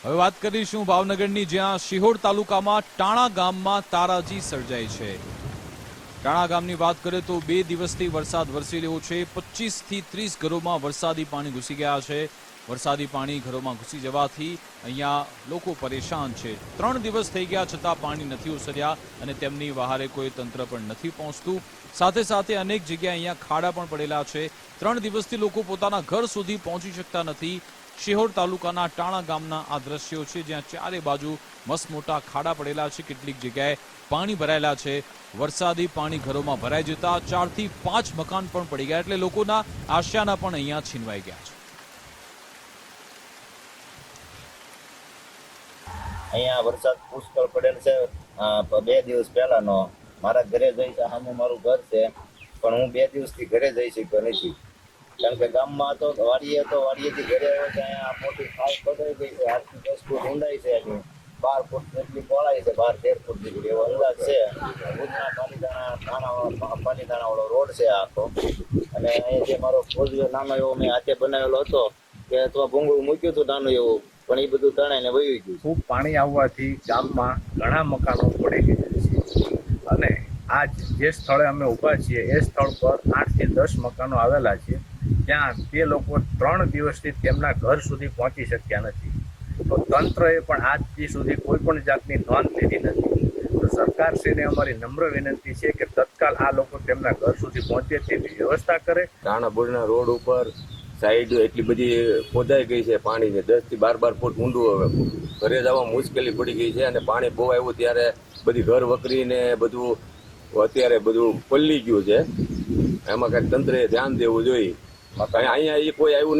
હવે વાત કરીશું ભાવનગરની, જ્યાં શિહોર તાલુકામાં ટાણા ગામમાં તારાજી સર્જાઈ છે। ટાણા ગામની વાત કરીએ તો 2 દિવસથી વરસાદ વરસી રહ્યો છે। 25 થી 30 ઘરોમાં વરસાદી પાણી ઘૂસી ગયા છે। વરસાદી પાણી ઘરોમાં ઘૂસી જવાથી અહીંયા લોકો પરેશાન છે। 3 દિવસ થઈ ગયા છતાં પાણી નથી ઓસર્યા અને તેમની વહારે કોઈ તંત્ર પણ નથી પહોંચતું। સાથે સાથે અનેક જગ્યાએ અહીંયા ખાડા પણ પડેલા છે। 3 દિવસથી લોકો પોતાના ઘર સુધી પહોંચી શકતા નથી। શિહોર તાલુકાના ટાણા ગામના આ દ્રશ્યો છે, જ્યાં ચારે બાજુ મસ્ત મોટા ખાડા પડેલા છે। કેટલીક જગ્યાએ પાણી ભરાયેલા છે। વરસાદી પાણી ઘરોમાં ભરાઈ જતા 4 થી 5 મકાન પણ પડી ગયા, એટલે લોકોના આશયાના પણ અહીંયા છીનવાઈ ગયા છે। અહીંયા વરસાદ પુષ્કળ પડેલ છે। 2 દિવસ પહેલાનો મારા ઘરે જઈ સામે મારું ઘર છે, પણ હું 2 દિવસથી ઘરે જઈ શક્યો નથી, કારણ કે ગામમાં હતો વાડીએથી ઘરે આવ્યો તો અહીંયા મોટી ખાસ પડાઈ ગઈ છે। 8 થી 10 ફૂટ ઊંડાઈ છે, એની 12 ફૂટ જેટલી પહોળાઈ છે, 12-13 ફૂટ જેટલી એવો અંદાજ છે। ભુજના પાલીતાણા વાળો રોડ છે આખો, અને અહીંયા જે મારો ફોજિયો નાનો એવો મેં હાથે બનાવેલો હતો કે તો ભૂંગળું મૂક્યું હતું નાનું એવું, પણ એ બધું તણાઈને વહી ગયું। ખૂબ પાણી આવવાથી ગામમાં ઘણા મકાનો પડી ગયા છે, અને આજ જે સ્થળે અમે ઊભા છીએ એ સ્થળ પર 8 થી 10 મકાનો આવેલા છે, ત્યાં તે લોકો 3 દિવસથી તેમના ઘર સુધી પહોંચી શક્યા નથી। તો તંત્રએ પણ આજ સુધી કોઈ પણ જાતની નોંધ લીધી નથી। તો સરકારશ્રીને અમારી નમ્ર વિનંતી છે કે તત્કાલ આ લોકો તેમના ઘર સુધી પહોંચે તેની વ્યવસ્થા કરે। રાણાપુરના રોડ ઉપર સાઈડ એટલી બધી ખોદાઈ ગઈ છે પાણીની, 10 થી 12 ફૂટ ઊંડું હવે ઘરે જવા મુશ્કેલી પડી ગઈ છે, અને પાણી બહુ આવ્યું ત્યારે બધી ઘર વકરીને બધું અત્યારે બધું પલ્લી ગયું છે। એમાં કંઈક તંત્રએ ધ્યાન દેવું જોઈએ। અહીંયા એ કોઈ આવ્યું